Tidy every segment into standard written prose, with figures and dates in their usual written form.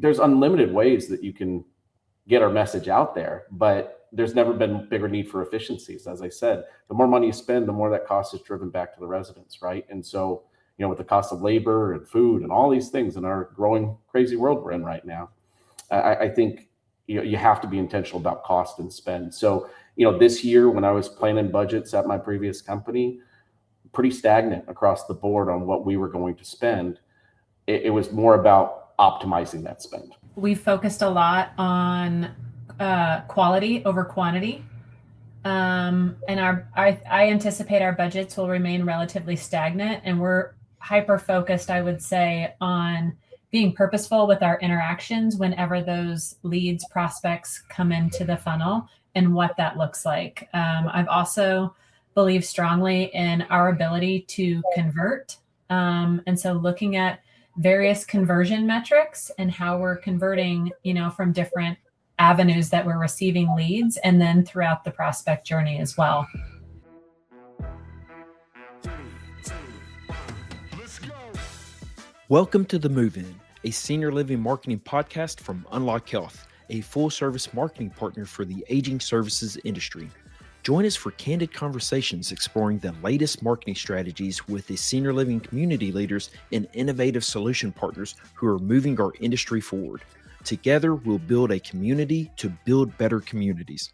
there's unlimited ways that you can get our message out there, but there's never been bigger need for efficiencies. As I said, the more money you spend, the more that cost is driven back to the residents, right? And so, with the cost of labor and food and all these things in our growing crazy world we're in right now, I think you have to be intentional about cost and spend. So, this year when I was planning budgets at my previous company, pretty stagnant across the board on what we were going to spend. It was more about optimizing that spend. We've focused a lot on quality over quantity. And I anticipate our budgets will remain relatively stagnant, and we're hyper focused, I would say, on being purposeful with our interactions whenever those leads, prospects come into the funnel and what that looks like. I've also believed strongly in our ability to convert. And so looking at various conversion metrics and how we're converting, from different avenues that we're receiving leads, and then throughout the prospect journey as well. Welcome to The Move In, a senior living marketing podcast from Unlock Health, a full-service marketing partner for the aging services industry. Join us for candid conversations exploring the latest marketing strategies with the senior living community leaders and innovative solution partners who are moving our industry forward. Together, we'll build a community to build better communities.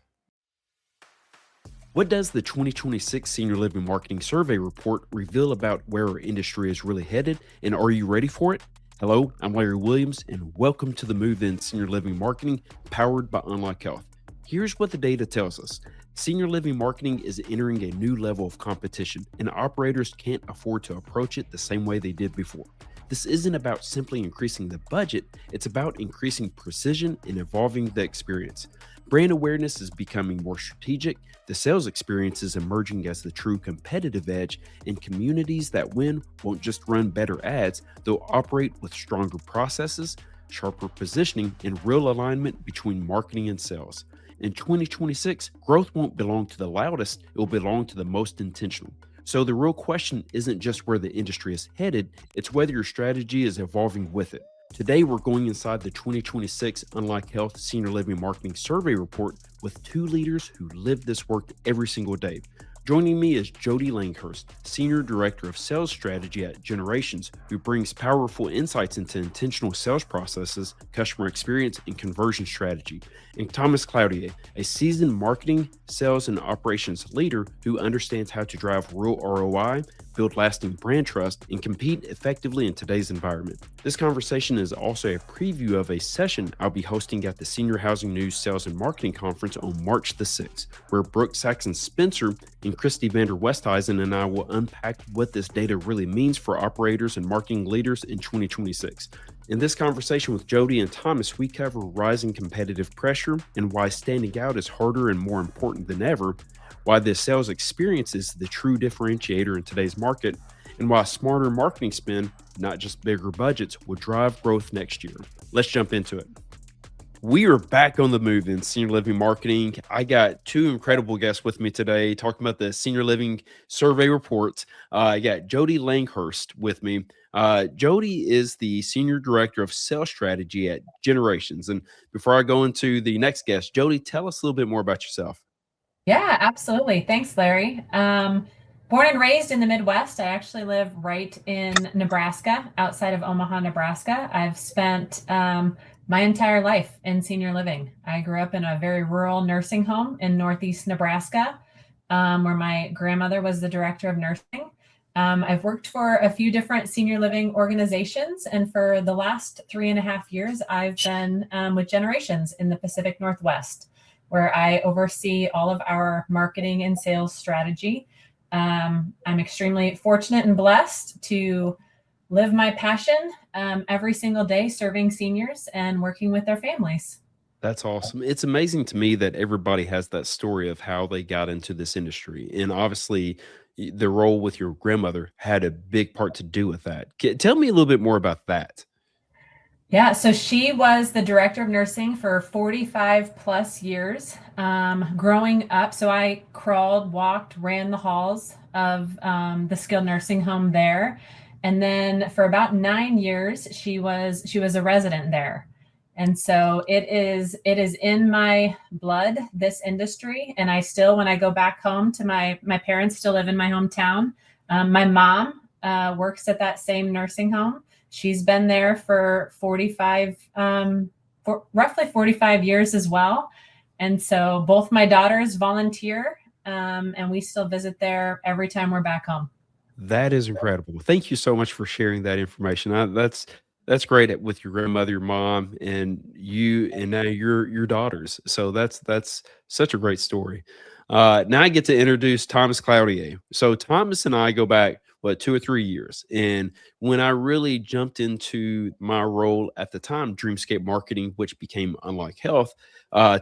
What does the 2026 Senior Living Marketing Survey Report reveal about where our industry is really headed, and are you ready for it? Hello, I'm Larry Williams, and welcome to the Move In Senior Living Marketing powered by Unlock Health. Here's what the data tells us. Senior living marketing is entering a new level of competition, and operators can't afford to approach it the same way they did before. This isn't about simply increasing the budget, it's about increasing precision and evolving the experience. Brand awareness is becoming more strategic, the sales experience is emerging as the true competitive edge, and communities that win won't just run better ads, they'll operate with stronger processes, sharper positioning, and real alignment between marketing and sales. In 2026, growth won't belong to the loudest, it will belong to the most intentional. So the real question isn't just where the industry is headed, it's whether your strategy is evolving with it. Today, we're going inside the 2026 Unlock Health Senior Living Marketing Survey Report with two leaders who live this work every single day. Joining me is Jodi Langhorst, Senior Director of Sales Strategy at Generations, who brings powerful insights into intentional sales processes, customer experience, and conversion strategy. And Thomas Cloutier, a seasoned marketing, sales, and operations leader who understands how to drive real ROI, build lasting brand trust, and compete effectively in today's environment. This conversation is also a preview of a session I'll be hosting at the Senior Housing News Sales and Marketing Conference on March the 6th, where Brooke Saxon Spencer and Christy Vander Westhuizen and I will unpack what this data really means for operators and marketing leaders in 2026. In this conversation with Jodi and Thomas, we cover rising competitive pressure and why standing out is harder and more important than ever, why the sales experience is the true differentiator in today's market, and why smarter marketing spend, not just bigger budgets, will drive growth next year. Let's jump into it. We are back on the move in senior living marketing. I got two incredible guests with me today talking about the senior living survey report. I got Jodi Langhorst with me. Jodi is the Senior Director of Sales Strategy at Generations. And before I go into the next guest, Jodi, tell us a little bit more about yourself. Yeah, absolutely. Thanks, Larry. Born and raised in the Midwest. I actually live right in Nebraska, outside of Omaha, Nebraska. I've spent my entire life in senior living. I grew up in a very rural nursing home in Northeast Nebraska, where my grandmother was the director of nursing. I've worked for a few different senior living organizations, and for the last 3.5 years, I've been with Generations in the Pacific Northwest, where I oversee all of our marketing and sales strategy. I'm extremely fortunate and blessed to live my passion every single day, serving seniors and working with their families. That's awesome. It's amazing to me that everybody has that story of how they got into this industry. And obviously, the role with your grandmother had a big part to do with that. Tell me a little bit more about that. Yeah, so she was the director of nursing for 45 plus years growing up. So I crawled, walked, ran the halls of the skilled nursing home there. And then for about 9 years, she was a resident there. And so it is in my blood, this industry. And I still, when I go back home to my parents still live in my hometown. My mom works at that same nursing home. She's been there for roughly 45 years as well. And so both my daughters volunteer, and we still visit there every time we're back home. That is incredible. Thank you so much for sharing that information. That's great with your grandmother, your mom, and you, and now your daughters. So that's such a great story. Now I get to introduce Thomas Cloutier. So Thomas and I go back 2 or 3 years, and when I really jumped into my role at the time, Dreamscape Marketing, which became Unlike Health,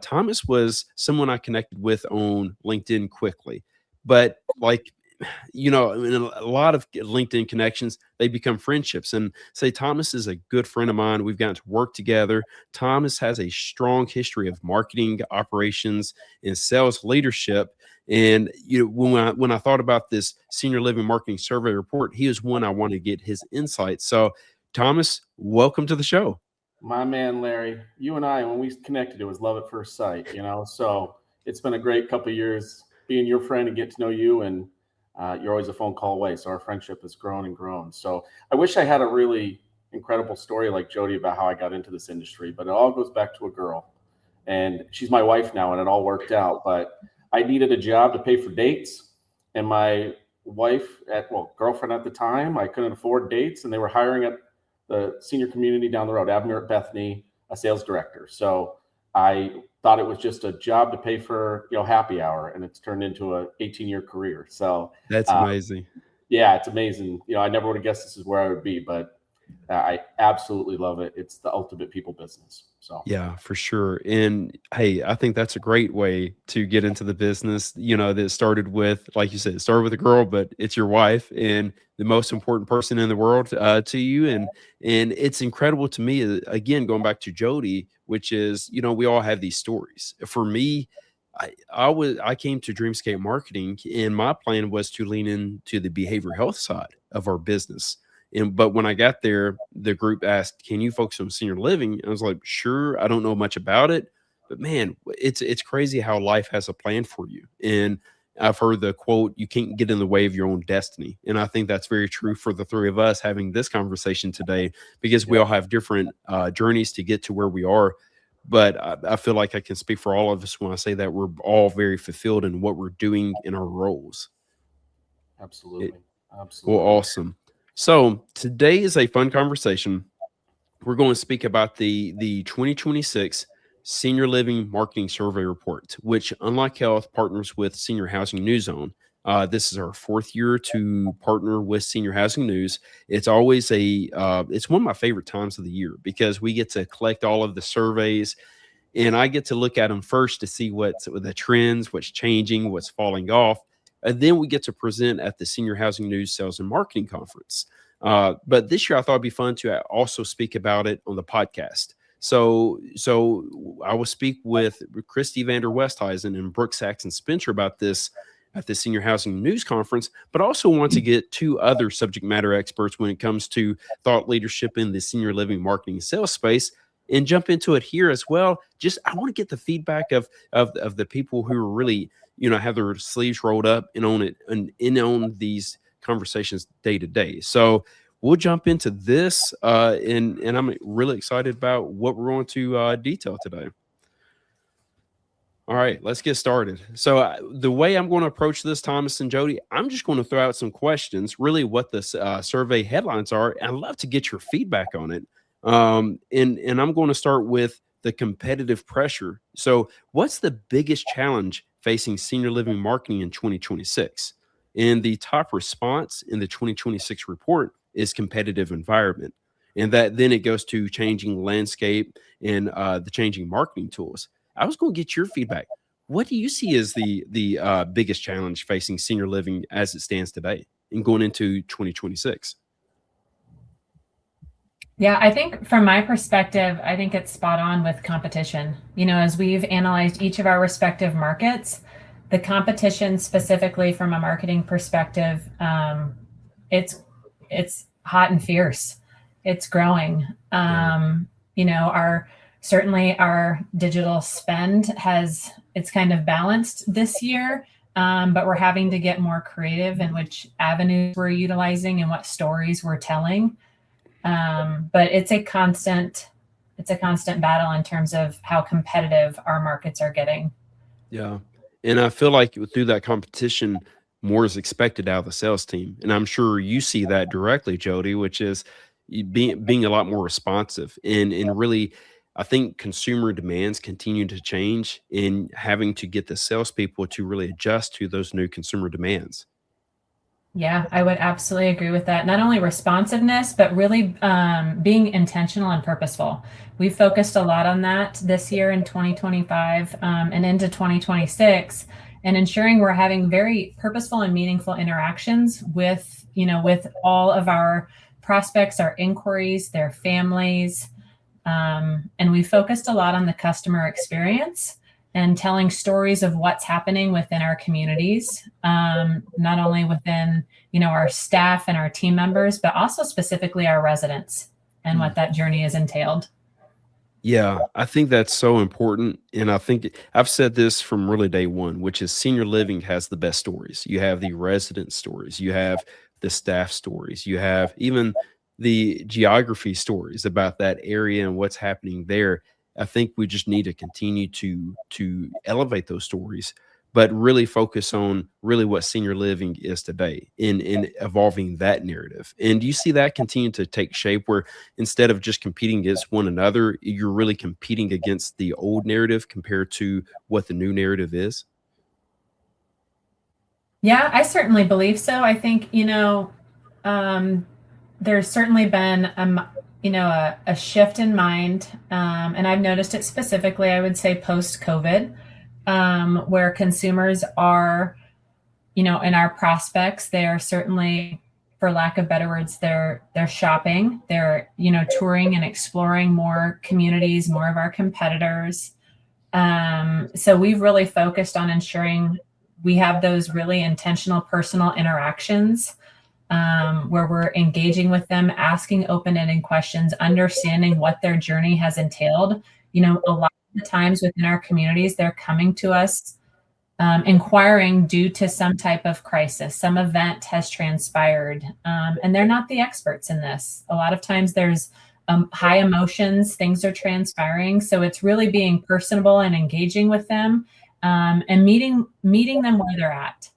Thomas was someone I connected with on LinkedIn quickly, but like, in a lot of LinkedIn connections, they become friendships. And say Thomas is a good friend of mine. We've gotten to work together. Thomas has a strong history of marketing, operations, and sales leadership. And when I thought about this senior living marketing survey report, he was one I wanted to get his insights. So, Thomas, welcome to the show. My man, Larry, you and I, when we connected, it was love at first sight. So it's been a great couple of years being your friend and get to know you, and you're always a phone call away. So our friendship has grown and grown. So I wish I had a really incredible story like Jodi about how I got into this industry, but it all goes back to a girl, and she's my wife now, and it all worked out. But I needed a job to pay for dates, and my wife girlfriend at the time, I couldn't afford dates, and they were hiring at the senior community down the road, Abner at Bethany, a sales director. So I thought it was just a job to pay for, happy hour, and it's turned into a 18-year career. So that's amazing. Yeah, it's amazing. I never would have guessed this is where I would be, but I absolutely love it. It's the ultimate people business. So yeah, for sure. And hey, I think that's a great way to get into the business. That started with, like you said, it started with a girl, but it's your wife and the most important person in the world to you. And it's incredible to me, again, going back to Jodi, which is, we all have these stories. For me, I came to Dreamscape Marketing, and my plan was to lean into the behavioral health side of our business. But when I got there, the group asked, "Can you focus on senior living?" And I was like, "Sure." I don't know much about it, but man, it's crazy how life has a plan for you. And I've heard the quote, "You can't get in the way of your own destiny." And I think that's very true for the three of us having this conversation today, because we all have different journeys to get to where we are. But I feel like I can speak for all of us when I say that we're all very fulfilled in what we're doing in our roles. Absolutely. Well, awesome. So today is a fun conversation. We're going to speak about the 2026 Senior Living Marketing Survey Report, which, Unlike Health, partners with Senior Housing News on. This is our 4th year to partner with Senior Housing News. It's always it's one of my favorite times of the year, because we get to collect all of the surveys, and I get to look at them first to see what's the trends, what's changing, what's falling off. And then we get to present at the Senior Housing News Sales and Marketing Conference. But this year I thought it'd be fun to also speak about it on the podcast. So I will speak with Christy Vander Westhuizen and Brooke Saxon Spencer about this at the Senior Housing News Conference, but also want to get 2 other subject matter experts when it comes to thought leadership in the senior living marketing and sales space, and jump into it here as well. I want to get the feedback of the people who are really, have their sleeves rolled up and own it and own these conversations day to day. So we'll jump into this, and I'm really excited about what we're going to detail today. All right, let's get started. So the way I'm going to approach this, Thomas and Jodi, I'm just going to throw out some questions, really what the survey headlines are, and I'd love to get your feedback on it. And I'm going to start with the competitive pressure. So what's the biggest challenge facing senior living marketing in 2026? And the top response in the 2026 report is competitive environment. And that then it goes to changing landscape and the changing marketing tools. I was going to get your feedback. What do you see as the biggest challenge facing senior living as it stands today and going into 2026? Yeah, I think from my perspective, I think it's spot on with competition. As we've analyzed each of our respective markets, the competition specifically from a marketing perspective, it's hot and fierce. It's growing. Our certainly our digital spend it's kind of balanced this year, but we're having to get more creative in which avenues we're utilizing and what stories we're telling. But it's a constant battle in terms of how competitive our markets are getting. Yeah. And I feel like through that competition, more is expected out of the sales team. And I'm sure you see that directly, Jody, which is being a lot more responsive and really, I think consumer demands continue to change in having to get the salespeople to really adjust to those new consumer demands. Yeah, I would absolutely agree with that. Not only responsiveness, but really being intentional and purposeful. We've focused a lot on that this year in 2025 and into 2026, and ensuring we're having very purposeful and meaningful interactions with, with all of our prospects, our inquiries, their families. And we focused a lot on the customer experience and telling stories of what's happening within our communities, not only within, our staff and our team members, but also specifically our residents and what that journey has entailed. Yeah, I think that's so important. And I think I've said this from really day one, which is senior living has the best stories. You have the resident stories, you have the staff stories, you have even the geography stories about that area and what's happening there. I think we just need to continue to elevate those stories, but really focus on really what senior living is today in evolving that narrative. And do you see that continue to take shape where instead of just competing against one another, you're really competing against the old narrative compared to what the new narrative is? Yeah, I certainly believe so. I think, um, there's certainly been, a shift in mind. And I've noticed it specifically, I would say post COVID, where consumers are, and our prospects, they are certainly, for lack of better words, they're shopping, they're, touring and exploring more communities, more of our competitors. So we've really focused on ensuring we have those really intentional personal interactions, where we're engaging with them, asking open-ended questions, understanding what their journey has entailed. A lot of the times within our communities, they're coming to us inquiring due to some type of crisis, some event has transpired, and they're not the experts in this. A lot of times there's high emotions, things are transpiring. So it's really being personable and engaging with them, and meeting them where they're at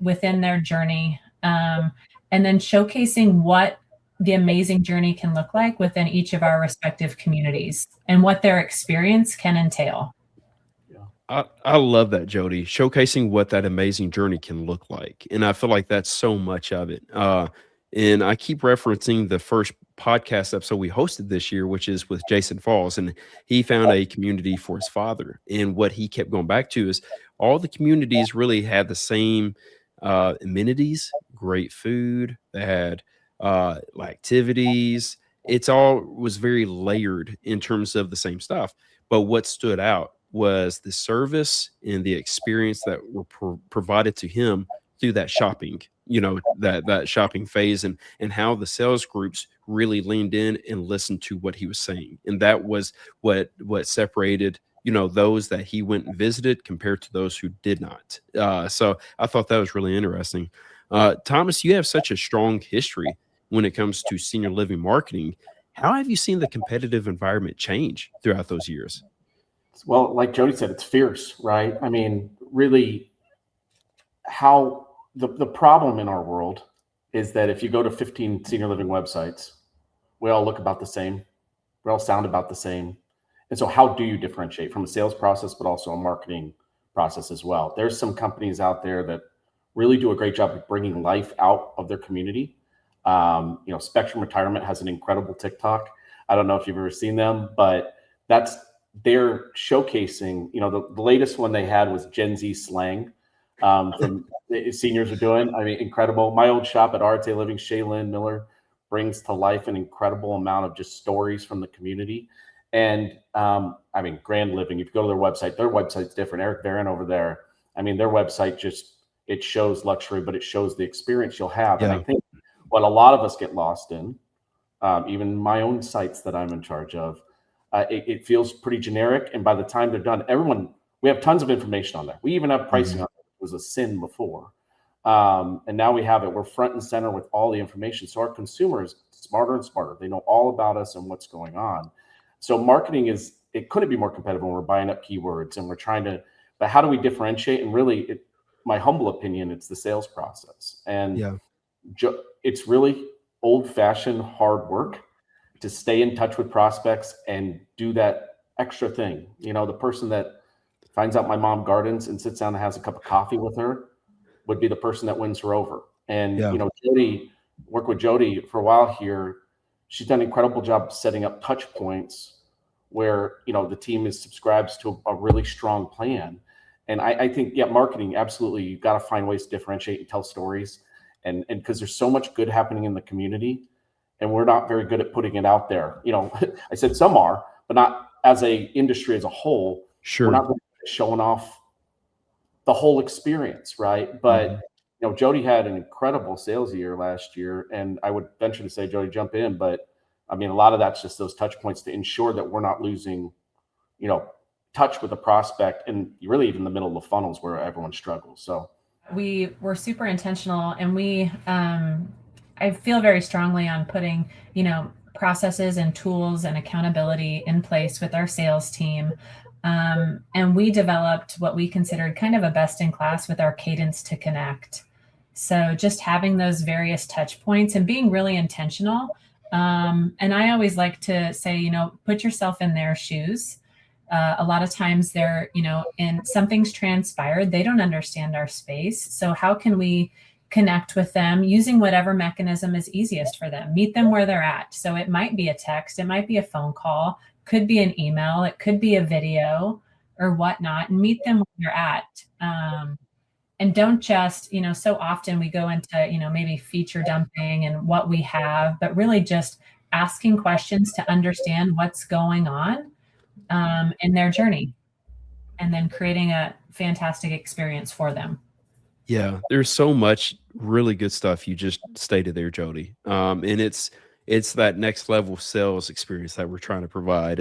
within their journey, and then showcasing what the amazing journey can look like within each of our respective communities and what their experience can entail. I love that, Jody, showcasing what that amazing journey can look like. And I feel like that's so much of it. And I keep referencing the first podcast episode we hosted this year, which is with Jason Falls. And he found a community for his father. And what he kept going back to is all the communities really had the same amenities, great food, they had activities. It's all was very layered in terms of the same stuff. But what stood out was the service and the experience that were provided to him through that shopping, that shopping phase, and how the sales groups really leaned in and listened to what he was saying. And that was what separated, those that he went and visited compared to those who did not. So I thought that was really interesting. Thomas, you have such a strong history when it comes to senior living marketing. How have you seen the competitive environment change throughout those years? Well, like Jody said, it's fierce, right? I mean, really, how the problem in our world is that if you go to 15 senior living websites, we all look about the same, we all sound about the same. And so how do you differentiate from a sales process, but also a marketing process as well? There's some companies out there that really do a great job of bringing life out of their community. Spectrum Retirement has an incredible TikTok. I don't know if you've ever seen them, but they're showcasing, the latest one they had was Gen Z slang, from the seniors are doing. I mean, incredible. My old shop at RTA Living, Shaylin Miller, brings to life an incredible amount of just stories from the community. And Grand Living, if you go to their website's different. Eric Barron over there, their website it shows luxury, but it shows the experience you'll have. Yeah. And I think what a lot of us get lost in, even my own sites that I'm in charge of, It feels pretty generic. And by the time they're done, we have tons of information on there. We even have pricing on there. It was a sin before. And now we have it. We're front and center with all the information. So our consumers smarter and smarter. They know all about us and what's going on. So marketing it couldn't be more competitive when we're buying up keywords and we're trying to, but how do we differentiate? And really, my humble opinion, it's the sales process. And it's really old-fashioned hard work to stay in touch with prospects and do that extra thing. The person that finds out my mom gardens and sits down and has a cup of coffee with her would be the person that wins her over. And, Jodi, worked with Jodi for a while here. She's done an incredible job setting up touch points where, the team subscribes to a really strong plan. And I think, marketing, absolutely. You've got to find ways to differentiate and tell stories. And because there's so much good happening in the community and we're not very good at putting it out there. I said some are, but not as a industry as a whole. Sure. We're not showing off the whole experience, right? But Jodi had an incredible sales year last year, and I would venture to say, Jodi, jump in. But I mean, a lot of that's just those touch points to ensure that we're not losing, touch with the prospect, and really even the middle of the funnels where everyone struggles. So we were super intentional, and I feel very strongly on putting, processes and tools and accountability in place with our sales team. And we developed what we considered kind of a best in class with our cadence to connect. So just having those various touch points and being really intentional. And I always like to say, put yourself in their shoes. A lot of times they're, and something's transpired, they don't understand our space. So how can we connect with them using whatever mechanism is easiest for them? Meet them where they're at. So it might be a text, it might be a phone call, could be an email, it could be a video or whatnot, and meet them where they're at. And don't just, so often we go into, maybe feature dumping and what we have, but really just asking questions to understand what's going on in their journey, and then creating a fantastic experience for them. Yeah, there's so much really good stuff you just stated there, Jodi. And it's that next level sales experience that we're trying to provide.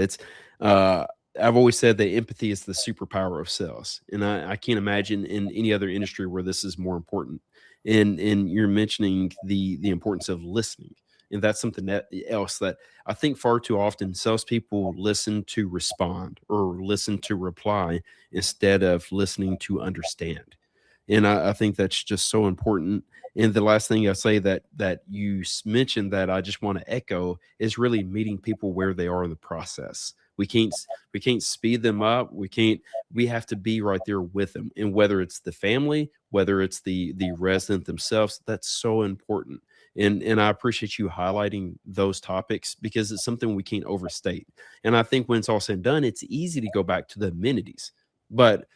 I've always said that empathy is the superpower of sales, and I can't imagine in any other industry where this is more important. And you're mentioning the importance of listening, and that's something else that I think far too often salespeople listen to respond or listen to reply instead of listening to understand. And I think that's just so important. And the last thing I say that you mentioned that I just want to echo is really meeting people where they are in the process. We can't speed them up. We have to be right there with them. And whether it's the family, whether it's the resident themselves, that's so important. And I appreciate you highlighting those topics because it's something we can't overstate. And I think when it's all said and done, it's easy to go back to the amenities, but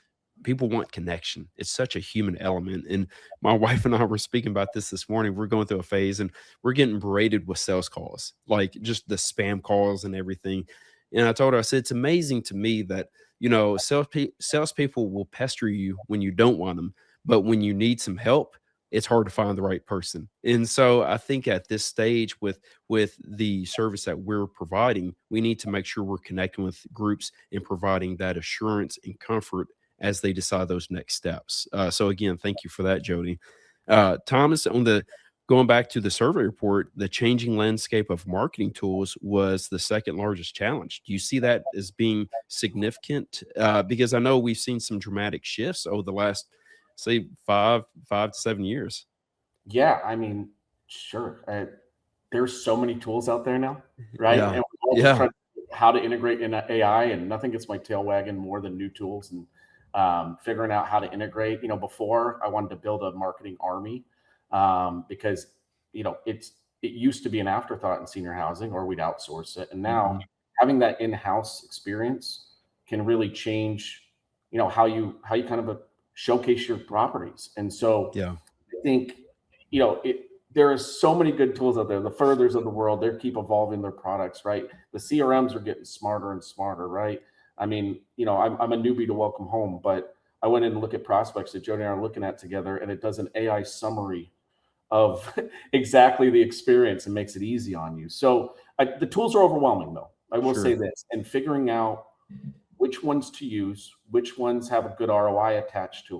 people want connection. It's such a human element. And my wife and I were speaking about this morning. We're going through a phase and we're getting berated with sales calls, like just the spam calls and everything. And I told her, I said, it's amazing to me that, salespeople will pester you when you don't want them, but when you need some help, it's hard to find the right person. And so I think at this stage with the service that we're providing, we need to make sure we're connecting with groups and providing that assurance and comfort as they decide those next steps. So again, thank you for that, Jodi. Thomas, going back to the survey report, the changing landscape of marketing tools was the second largest challenge. Do you see that as being significant? Because I know we've seen some dramatic shifts over the last, say, 5 to 7 years. Yeah, I mean, sure. There's so many tools out there now, right? Yeah. And we're all just trying to figure out how to integrate in AI, and nothing gets my tail wagging more than new tools and figuring out how to integrate. Before I wanted to build a marketing army because it used to be an afterthought in senior housing, or we'd outsource it, and now having that in-house experience can really change how you kind of showcase your properties. And so I think there is so many good tools out there. The Furthers of the world, they keep evolving their products, right? The CRMs are getting smarter and smarter, right? I mean, I'm a newbie to Welcome Home, but I went in and look at prospects that Jodi and I are looking at together, and it does an AI summary of exactly the experience and makes it easy on you. So the tools are overwhelming, though. I will Sure. say this, and figuring out which ones to use, which ones have a good ROI attached to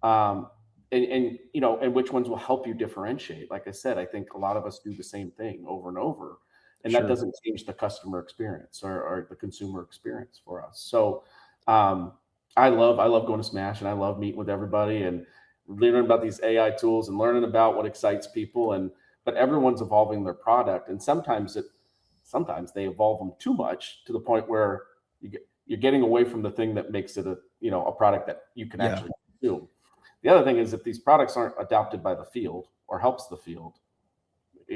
them, and which ones will help you differentiate. Like I said, I think a lot of us do the same thing over and over, and that Sure. doesn't change the customer experience or the consumer experience for us. So, um, I love going to Smash, and I love meeting with everybody and learning about these AI tools and learning about what excites people. But everyone's evolving their product, and sometimes they evolve them too much to the point where you're getting away from the thing that makes it a product that you can Yeah. actually consume. The other thing is, if these products aren't adopted by the field or helps the field,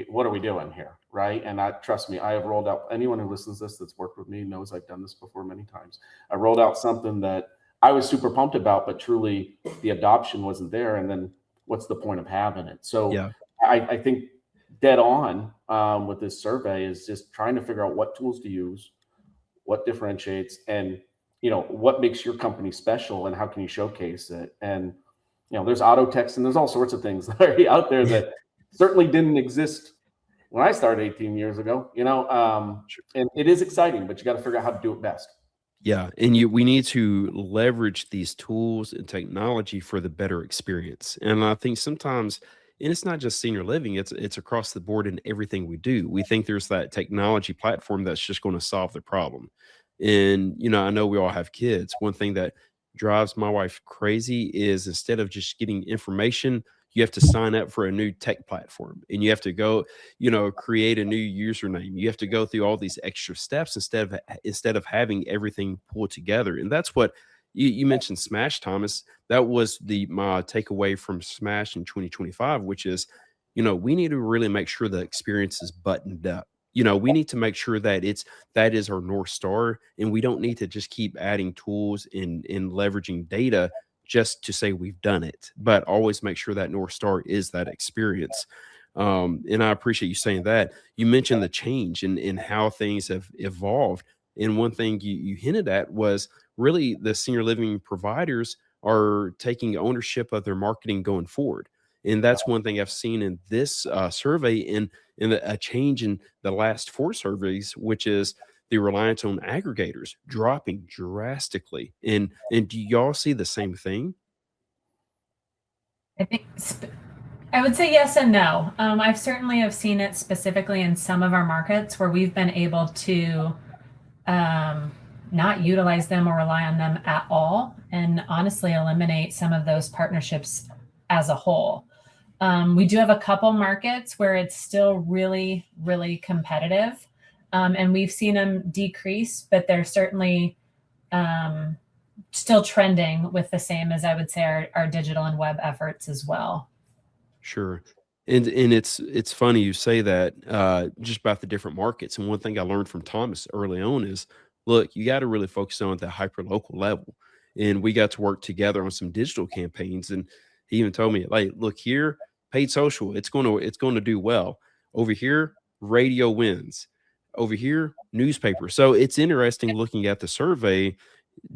what are we doing here, right? And trust me, I have rolled out. Anyone who listens to this that's worked with me knows I've done this before many times. I rolled out something that I was super pumped about, but truly the adoption wasn't there. And then what's the point of having it? So Yeah. I think dead on with this survey is just trying to figure out what tools to use, what differentiates, and what makes your company special, and how can you showcase it. And there's auto text, and there's all sorts of things that are out there that certainly didn't exist when I started 18 years ago. And it is exciting, but you got to figure out how to do it best. Yeah, and we need to leverage these tools and technology for the better experience. And I think sometimes, and it's not just senior living, it's across the board in everything we do. We think there's that technology platform that's just going to solve the problem. And I know we all have kids. One thing that drives my wife crazy is instead of just getting information, you have to sign up for a new tech platform and you have to go create a new username. You have to go through all these extra steps instead of having everything pulled together. And that's what you mentioned Smash, Thomas. That was my takeaway from Smash in 2025, which is, we need to really make sure the experience is buttoned up. We need to make sure that is our North Star, and we don't need to just keep adding tools and leveraging data just to say we've done it, but always make sure that North Star is that experience. And I appreciate you saying that. You mentioned the change in how things have evolved. And one thing you hinted at was really the senior living providers are taking ownership of their marketing going forward. And that's one thing I've seen in this survey in a change in the last 4 surveys, which is the reliance on aggregators dropping drastically. And do y'all see the same thing? I think I would say yes and no. I've certainly have seen it specifically in some of our markets where we've been able to not utilize them or rely on them at all, and honestly eliminate some of those partnerships as a whole. We do have a couple markets where it's still really, really competitive, and we've seen them decrease, but they're certainly still trending with the same as I would say our digital and web efforts as well. Sure. And it's funny you say that just about the different markets. And one thing I learned from Thomas early on is, look, you got to really focus on the hyper local level. And we got to work together on some digital campaigns. And he even told me, like, look here, paid social, it's going to do well. Over here, radio wins. Over here, newspaper. So it's interesting looking at the survey.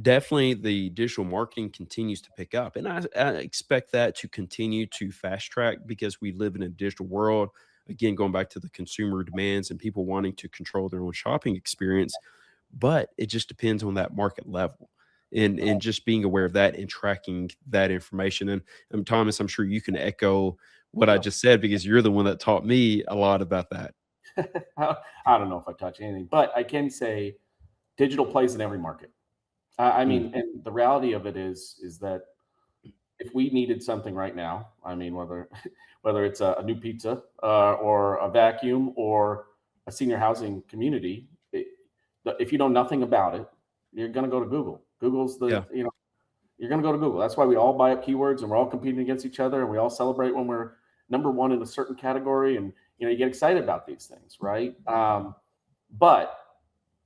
Definitely the digital marketing continues to pick up, and I expect that to continue to fast track because we live in a digital world. Again, going back to the consumer demands and people wanting to control their own shopping experience, but it just depends on that market level and just being aware of that and tracking that information. And Thomas, I'm sure you can echo what I just said because you're the one that taught me a lot about that. I don't know if I touch anything, but I can say digital plays in every market. I mean, and the reality of it is that if we needed something right now, I mean, whether it's a new pizza or a vacuum or a senior housing community, if you know nothing about it, you're going to go to Google. Google's Yeah. you're going to go to Google. That's why we all buy up keywords and we're all competing against each other, and we all celebrate when we're number one in a certain category, and you get excited about these things, right? But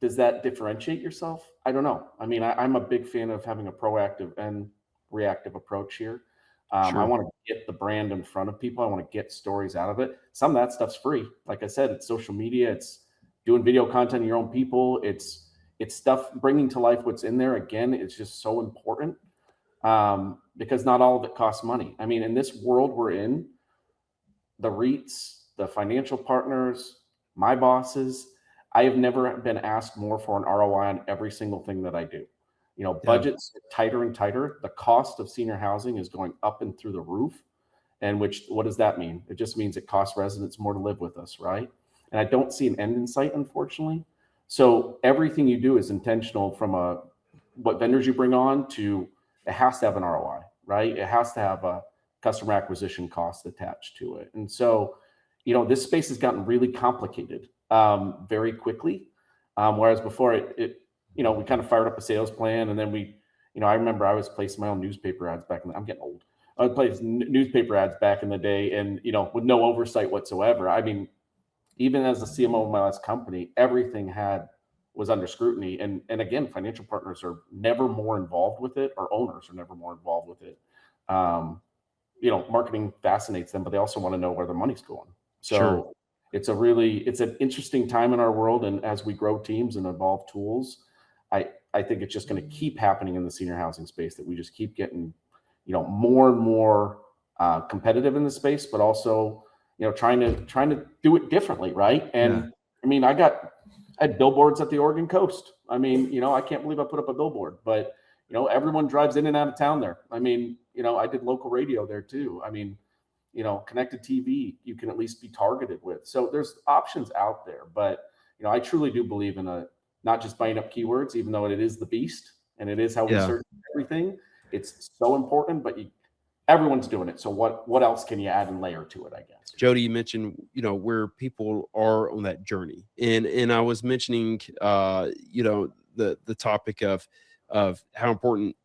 does that differentiate yourself? I don't know. I mean, I'm a big fan of having a proactive and reactive approach here. I Sure. want to get the brand in front of people. I want to get stories out of it. Some of that stuff's free. Like I said, it's social media. It's doing video content of your own people. It's stuff bringing to life what's in there. Again, it's just so important because not all of it costs money. I mean, in this world we're in, the REITs, the financial partners, my bosses, I have never been asked more for an ROI on every single thing that I do. Budgets get tighter and tighter. The cost of senior housing is going up and through the roof. And what does that mean? It just means it costs residents more to live with us, right? And I don't see an end in sight, unfortunately. So everything you do is intentional, from what vendors you bring on to, it has to have an ROI, right? It has to have a customer acquisition cost attached to it. And so, this space has gotten really complicated very quickly. Whereas before we kind of fired up a sales plan, and then I remember I was placing my own newspaper ads back I'm getting old. I would place newspaper ads back in the day, and with no oversight whatsoever. I mean, even as the CMO of my last company, everything was under scrutiny. And again, financial partners are never more involved with it, or owners are never more involved with it. Marketing fascinates them, but they also want to know where their money's going. So Sure. it's an interesting time in our world. And as we grow teams and evolve tools, I think it's just going to keep happening in the senior housing space, that we just keep getting, more and more competitive in the space, but also, trying to do it differently, right? And I mean, I had billboards at the Oregon coast. I mean, I can't believe I put up a billboard, but everyone drives in and out of town there. I mean, I did local radio there too. I mean, connected TV, you can at least be targeted with. So there's options out there, but I truly do believe in not just buying up keywords, even though it is the beast and it is how we search everything. It's so important, but everyone's doing it. So what else can you add and layer to it, I guess? Jodi, you mentioned, where people are on that journey. And I was mentioning, the topic of how important,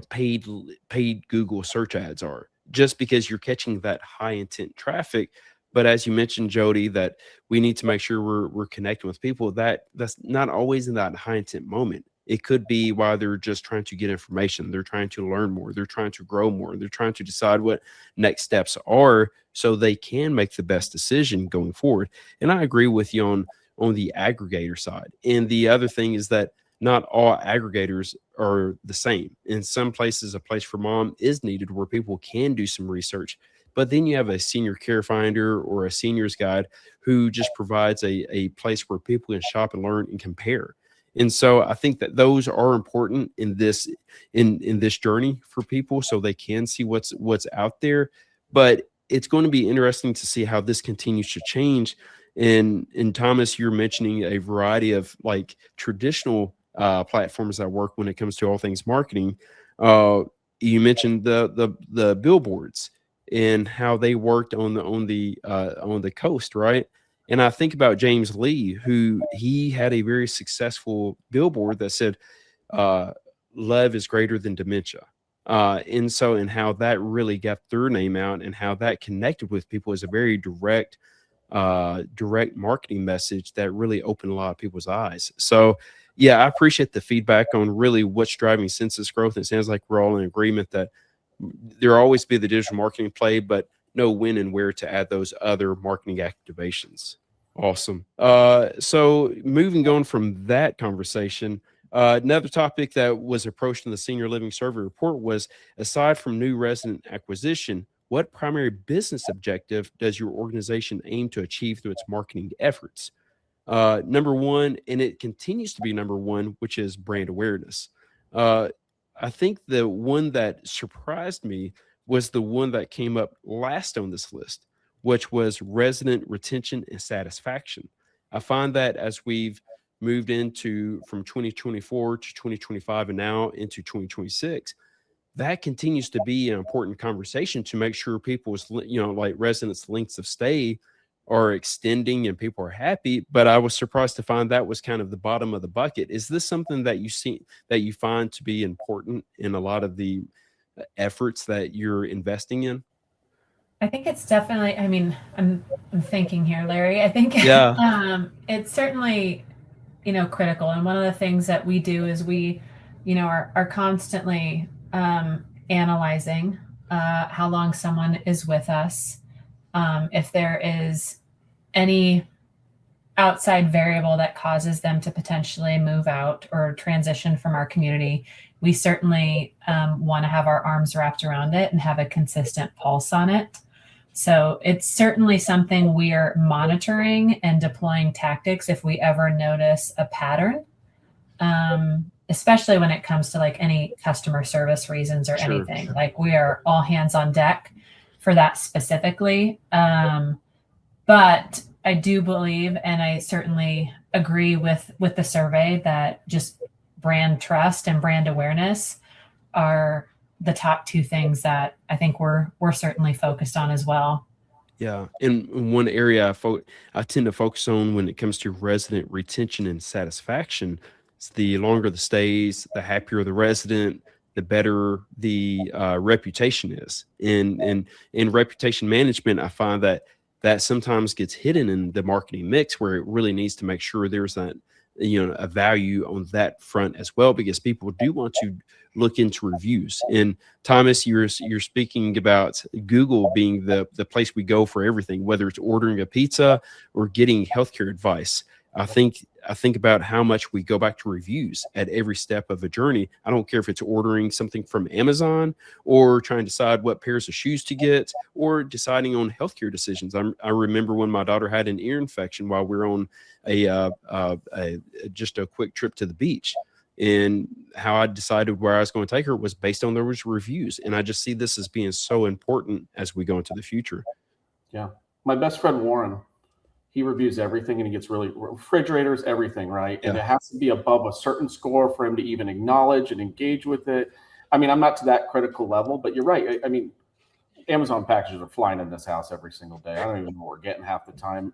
paid Google search ads are, just because you're catching that high intent traffic. But as you mentioned, Jodi, that we need to make sure we're connecting with people that's not always in that high intent moment. It could be while they're just trying to get information. They're trying to learn more. They're trying to grow more. They're trying to decide what next steps are so they can make the best decision going forward. And I agree with you on the aggregator side. And the other thing is that not all aggregators are the same. In some places, a place for mom is needed where people can do some research. But then you have a senior care finder or a senior's guide who just provides a place where people can shop and learn and compare. And so I think that those are important in this journey for people, so they can see what's out there. But it's going to be interesting to see how this continues to change. And Thomas, you're mentioning a variety of like traditional platforms that work when it comes to all things marketing. You mentioned the billboards and how they worked on the coast, right? And I think about James Lee, who he had a very successful billboard that said, "Love is greater than dementia," and how that really got their name out, and how that connected with people is a very direct marketing message that really opened a lot of people's eyes. So, yeah, I appreciate the feedback on really what's driving census growth. It sounds like we're all in agreement that there'll always be the digital marketing play, but know when and where to add those other marketing activations. Awesome. So moving on from that conversation, another topic that was approached in the senior living survey report was, aside from new resident acquisition, what primary business objective does your organization aim to achieve through its marketing efforts? Number one, and it continues to be number one, which is brand awareness. I think the one that surprised me was the one that came up last on this list, which was resident retention and satisfaction. I find that as we've moved into from 2024 to 2025 and now into 2026, that continues to be an important conversation to make sure people's, like residents' lengths of stay are extending and people are happy. But I was surprised to find that was kind of the bottom of the bucket. Is this something that you find to be important in a lot of the efforts that you're investing in? I think it's definitely, I mean, I'm thinking here, Larry. I think it's certainly, critical. And one of the things that we do is we, are constantly analyzing how long someone is with us. If there is any outside variable that causes them to potentially move out or transition from our community, we certainly want to have our arms wrapped around it and have a consistent pulse on it. So it's certainly something we are monitoring and deploying tactics if we ever notice a pattern, especially when it comes to like any customer service reasons or Sure. anything. Like we are all hands on deck for that specifically. But I do believe, and I certainly agree with the survey, that just brand trust and brand awareness are the top two things that I think we're certainly focused on as well. Yeah, and one area I tend to focus on when it comes to resident retention and satisfaction is the longer the stays, the happier the resident, the better the reputation is. And in reputation management, I find that that sometimes gets hidden in the marketing mix, where it really needs to make sure there's that, a value on that front as well, because people do want to look into reviews. And Thomas, you're speaking about Google being the place we go for everything, whether it's ordering a pizza or getting healthcare advice. I think about how much we go back to reviews at every step of the journey. I don't care if it's ordering something from Amazon or trying to decide what pairs of shoes to get or deciding on healthcare decisions. I remember when my daughter had an ear infection while we were on just a quick trip to the beach. And how I decided where I was going to take her was based on those reviews. And I just see this as being so important as we go into the future. Yeah. My best friend, Warren, he reviews everything and he gets really refrigerators, everything, right? And it has to be above a certain score for him to even acknowledge and engage with it. I mean, I'm not to that critical level, but you're right. I mean, Amazon packages are flying in this house every single day. I don't even know what we're getting half the time.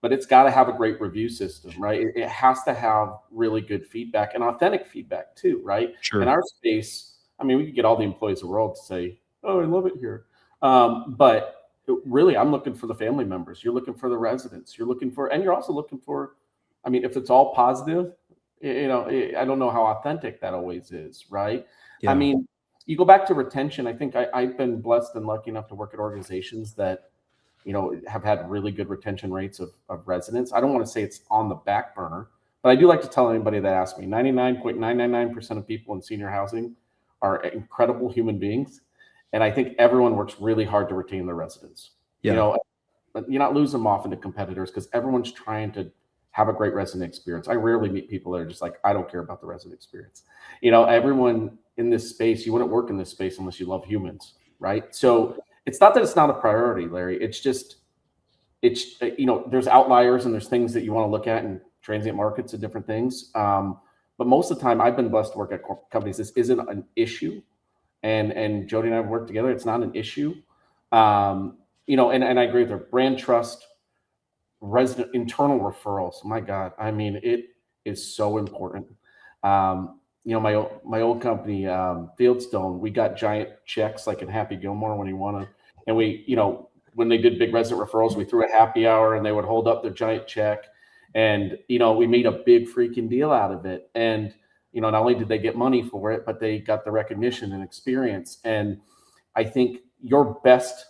But it's got to have a great review system, right? It has to have really good feedback and authentic feedback too, right? Sure. In our space, I mean, we could get all the employees of the world to say, "Oh, I love it here," but really, I'm looking for the family members. You're looking for the residents. You're also looking for. I mean, if it's all positive, I don't know how authentic that always is, right? Yeah. I mean, you go back to retention. I think I've been blessed and lucky enough to work at organizations that have had really good retention rates of residents. I don't want to say it's on the back burner, but I do like to tell anybody that asks me, 99.999% of people in senior housing are incredible human beings. And I think everyone works really hard to retain their residents. Yeah. But you're not losing them off into competitors because everyone's trying to have a great resident experience. I rarely meet people that are just like, I don't care about the resident experience. Everyone in this space, you wouldn't work in this space unless you love humans, right? So it's not that it's not a priority, Larry. It's just, there's outliers and there's things that you want to look at in transient markets and different things. But most of the time I've been blessed to work at companies. This isn't an issue. And Jodi and I have worked together. It's not an issue. And I agree with her. Brand trust, resident internal referrals. My God. I mean, it is so important. My old company, Fieldstone, we got giant checks like in Happy Gilmore when he won. And we, when they did big resident referrals, we threw a happy hour and they would hold up their giant check. And, we made a big freaking deal out of it. And, not only did they get money for it, but they got the recognition and experience. And I think your best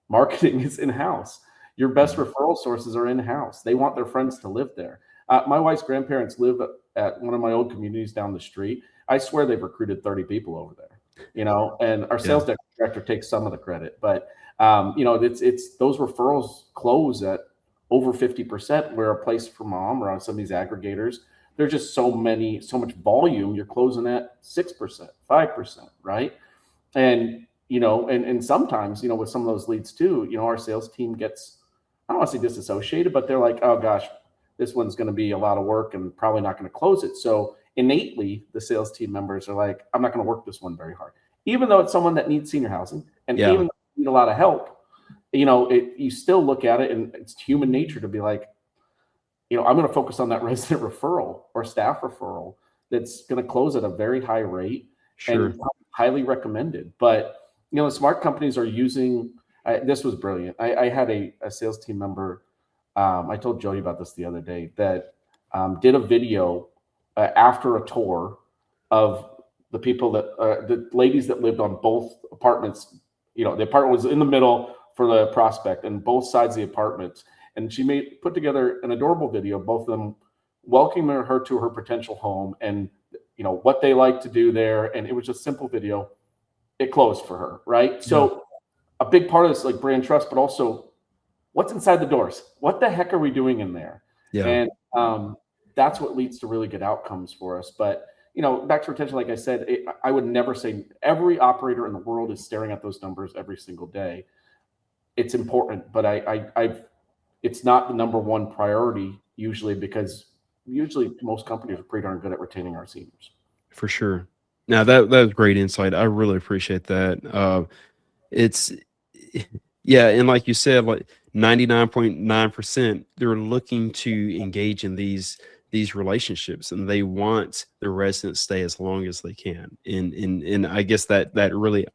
marketing is in-house. Your best referral sources are in-house. They want their friends to live there. My wife's grandparents live at one of my old communities down the street. I swear they've recruited 30 people over there, and our sales director takes some of the credit, but it's those referrals close at over 50%, where a place for mom or on some of these aggregators, there's just so much volume, you're closing at 6%, 5%, right? And, and sometimes, with some of those leads too, our sales team gets, I don't want to say disassociated, but they're like, oh gosh, this one's going to be a lot of work and probably not going to close it. So innately, the sales team members are like, I'm not going to work this one very hard, even though it's someone that needs senior housing and even though you need a lot of help. You still look at it, and it's human nature to be like, I'm going to focus on that resident referral or staff referral that's going to close at a very high rate and highly recommended. But the smart companies are using. This was brilliant. I had a sales team member. I told Jodi about this the other day, that did a video after a tour of the people that the ladies that lived on both apartments. The apartment was in the middle for the prospect and both sides of the apartment. And she put together an adorable video, both of them welcoming her to her potential home and, what they like to do there. And it was just a simple video. It closed for her, right? So a big part of this, like brand trust, but also what's inside the doors. What the heck are we doing in there? Yeah. And that's what leads to really good outcomes for us. But back to retention, like I said, I would never say every operator in the world is staring at those numbers every single day. It's important, but it's not the number one priority usually, because usually most companies are pretty darn good at retaining our seniors. For sure. Now that was great insight. I really appreciate that. It's yeah, and like you said, like 99.9%, they're looking to engage in these relationships, and they want their residents to stay as long as they can. And I guess that really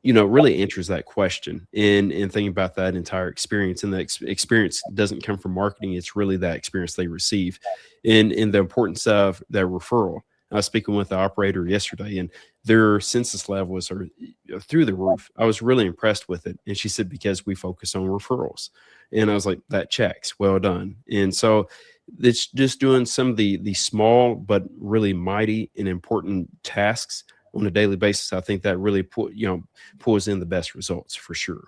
really answers that question and thinking about that entire experience. And the experience doesn't come from marketing. It's really that experience they receive, and the importance of that referral. I was speaking with the operator yesterday, and their census levels are through the roof. I was really impressed with it. And she said, because we focus on referrals. And I was like, that checks. Well done. And so it's just doing some of the small but really mighty and important tasks on a daily basis. I think that really pulls in the best results for sure.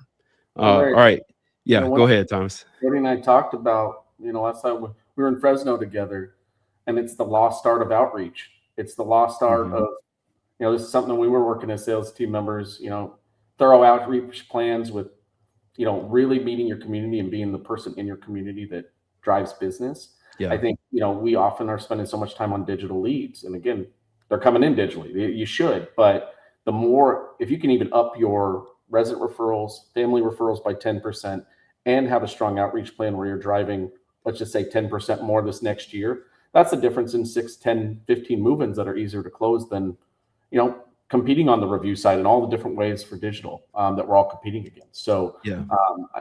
All right. Yeah, go ahead, Thomas. Jodi and I talked about, last time we were in Fresno together, and it's the lost art of outreach. It's the lost art of, this is something we were working as sales team members, thorough outreach plans with, really meeting your community and being the person in your community that drives business. Yeah. I think, we often are spending so much time on digital leads. And again, they're coming in digitally. You should, but the more, if you can even up your resident referrals, family referrals by 10%, and have a strong outreach plan where you're driving, let's just say 10% more this next year, that's the difference in 6, 10, 15 move-ins that are easier to close than, competing on the review side and all the different ways for digital that we're all competing against. So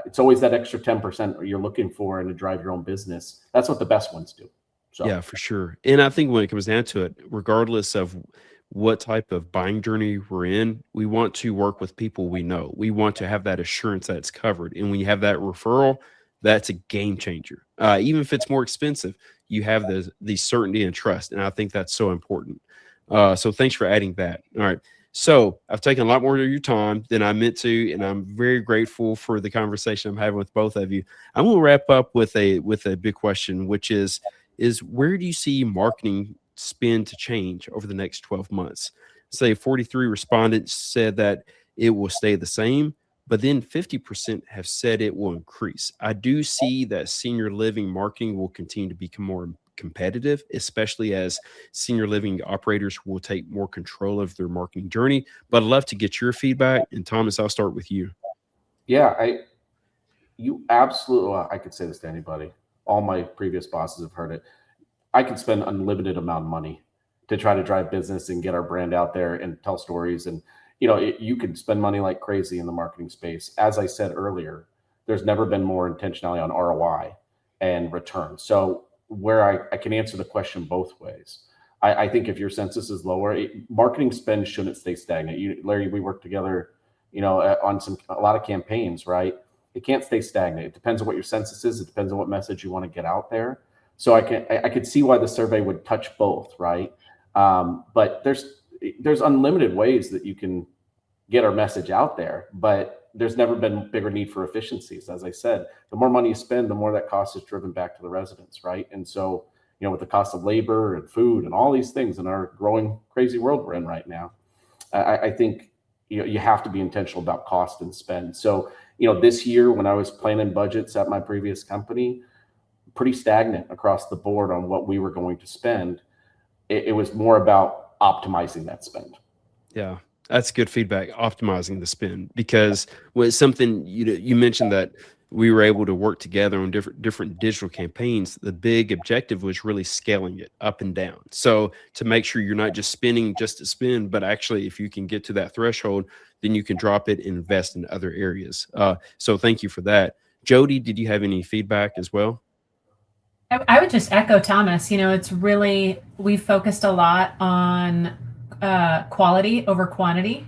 it's always that extra 10% you're looking for and to drive your own business. That's what the best ones do. So. Yeah, for sure. And I think when it comes down to it, regardless of what type of buying journey we're in, we want to work with people we know. We want to have that assurance that it's covered. And when you have that referral, that's a game changer. Even if it's more expensive, you have the certainty and trust. And I think that's so important. So thanks for adding that. All right. So I've taken a lot more of your time than I meant to, and I'm very grateful for the conversation I'm having with both of you. I'm going to wrap up with a big question, which is where do you see marketing spend to change over the next 12 months? Say 43 respondents said that it will stay the same, but then 50% have said it will increase. I do see that senior living marketing will continue to become more competitive, especially as senior living operators will take more control of their marketing journey. But I'd love to get your feedback. And Thomas, I'll start with you. Yeah, you absolutely, I could say this to anybody. All my previous bosses have heard it. I can spend unlimited amount of money to try to drive business and get our brand out there and tell stories. And, you can spend money like crazy in the marketing space. As I said earlier, there's never been more intentionality on ROI and return. So where I can answer the question both ways. I think if your census is lower, marketing spend shouldn't stay stagnant. Larry, we work together, on a lot of campaigns, right? It can't stay stagnant. It depends on what your census is. It depends on what message you want to get out there. So I could see why the survey would touch both, right? But there's unlimited ways that you can get our message out there, but there's never been bigger need for efficiencies. As I said, the more money you spend, the more that cost is driven back to the residents, right? And so, with the cost of labor and food and all these things in our growing crazy world we're in right now, I think you have to be intentional about cost and spend. So, this year when I was planning budgets at my previous company, pretty stagnant across the board on what we were going to spend. It was more about optimizing that spend. Yeah, that's good feedback, optimizing the spend, because when something you mentioned that we were able to work together on different digital campaigns, the big objective was really scaling it up and down. So to make sure you're not just spending just to spend, but actually if you can get to that threshold, then you can drop it and invest in other areas. So thank you for that. Jodi, did you have any feedback as well? I would just echo Thomas. It's really, we've focused a lot on quality over quantity.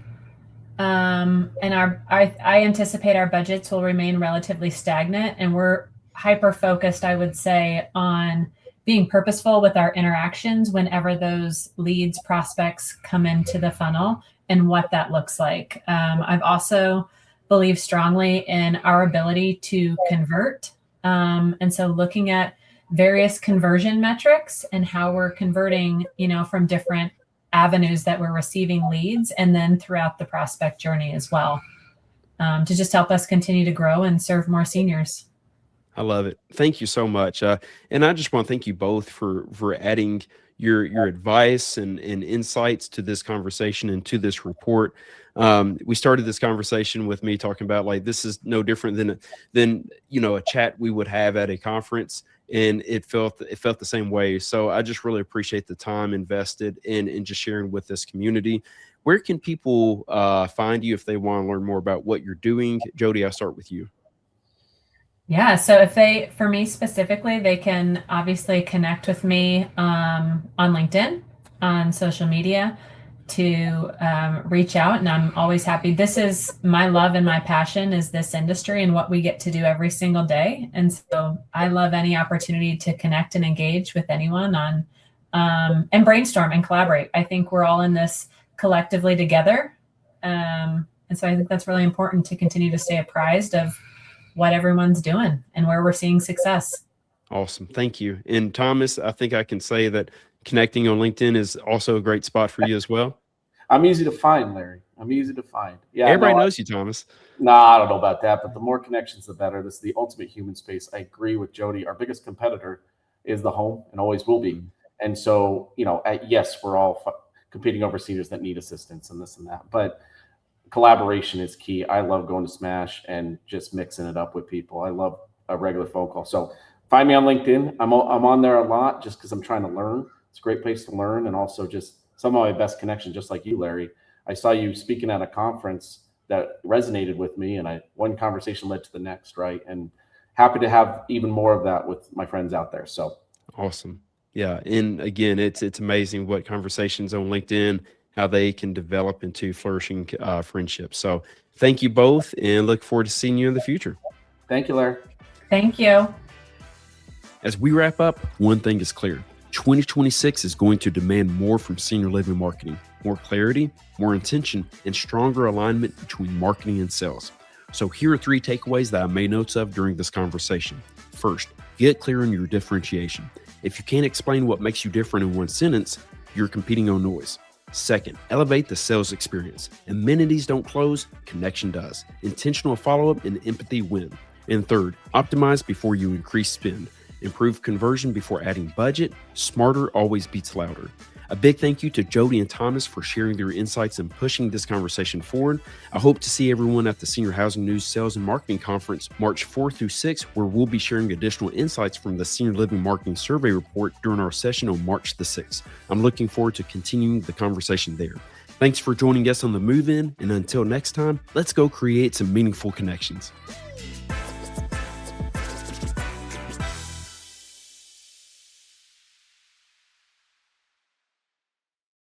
And I anticipate our budgets will remain relatively stagnant, and we're hyper focused, I would say, on being purposeful with our interactions whenever those leads, prospects come into the funnel and what that looks like. I've also believe strongly in our ability to convert. And so looking at various conversion metrics and how we're converting, from different avenues that we're receiving leads, and then throughout the prospect journey as well, to just help us continue to grow and serve more seniors. I love it. Thank you so much. And I just want to thank you both for adding your advice and insights to this conversation and to this report. We started this conversation with me talking about, like, this is no different than a chat we would have at a conference, and it felt the same way. So I just really appreciate the time invested in just sharing with this community. Where can people find you if they want to learn more about what you're doing? Jodi, I'll start with you. Yeah, so for me specifically, they can obviously connect with me on LinkedIn, on social media, to reach out, and I'm always happy. This is my love and my passion, is this industry and what we get to do every single day. And so I love any opportunity to connect and engage with anyone on and brainstorm and collaborate. I think we're all in this collectively together. And so I think that's really important, to continue to stay apprised of what everyone's doing and where we're seeing success. Awesome. Thank you. And Thomas, I think I can say that connecting on LinkedIn is also a great spot for you as well. I'm easy to find, Larry. I'm easy to find. Yeah, everybody knows you, Thomas. No, I don't know about that, but the more connections, the better. This is the ultimate human space. I agree with Jodi. Our biggest competitor is the home, and always will be. And so, yes, we're all competing over seniors that need assistance and this and that, but collaboration is key. I love going to Smash and just mixing it up with people. I love a regular phone call. So find me on LinkedIn. I'm on there a lot just because I'm trying to learn. It's a great place to learn, and also just some of my best connections, just like you, Larry. I saw you speaking at a conference that resonated with me, and one conversation led to the next, right? And happy to have even more of that with my friends out there. So awesome. Yeah. And again, it's amazing what conversations on LinkedIn, how they can develop into flourishing friendships. So thank you both, and look forward to seeing you in the future. Thank you, Larry. Thank you. As we wrap up, one thing is clear. 2026 is going to demand more from senior living marketing, more clarity, more intention, and stronger alignment between marketing and sales. So here are 3 takeaways that I made notes of during this conversation. First, get clear on your differentiation. If you can't explain what makes you different in one sentence, you're competing on noise. Second, elevate the sales experience. Amenities don't close, connection does. Intentional follow-up and empathy win. And third, optimize before you increase spend. Improve conversion before adding budget. Smarter always beats louder. A big thank you to Jodi and Thomas for sharing their insights and pushing this conversation forward. I hope to see everyone at the Senior Housing News Sales and Marketing Conference, March 4th through 6th, where we'll be sharing additional insights from the Senior Living Marketing Survey Report during our session on March the 6th. I'm looking forward to continuing the conversation there. Thanks for joining us on the Move In, and until next time, let's go create some meaningful connections.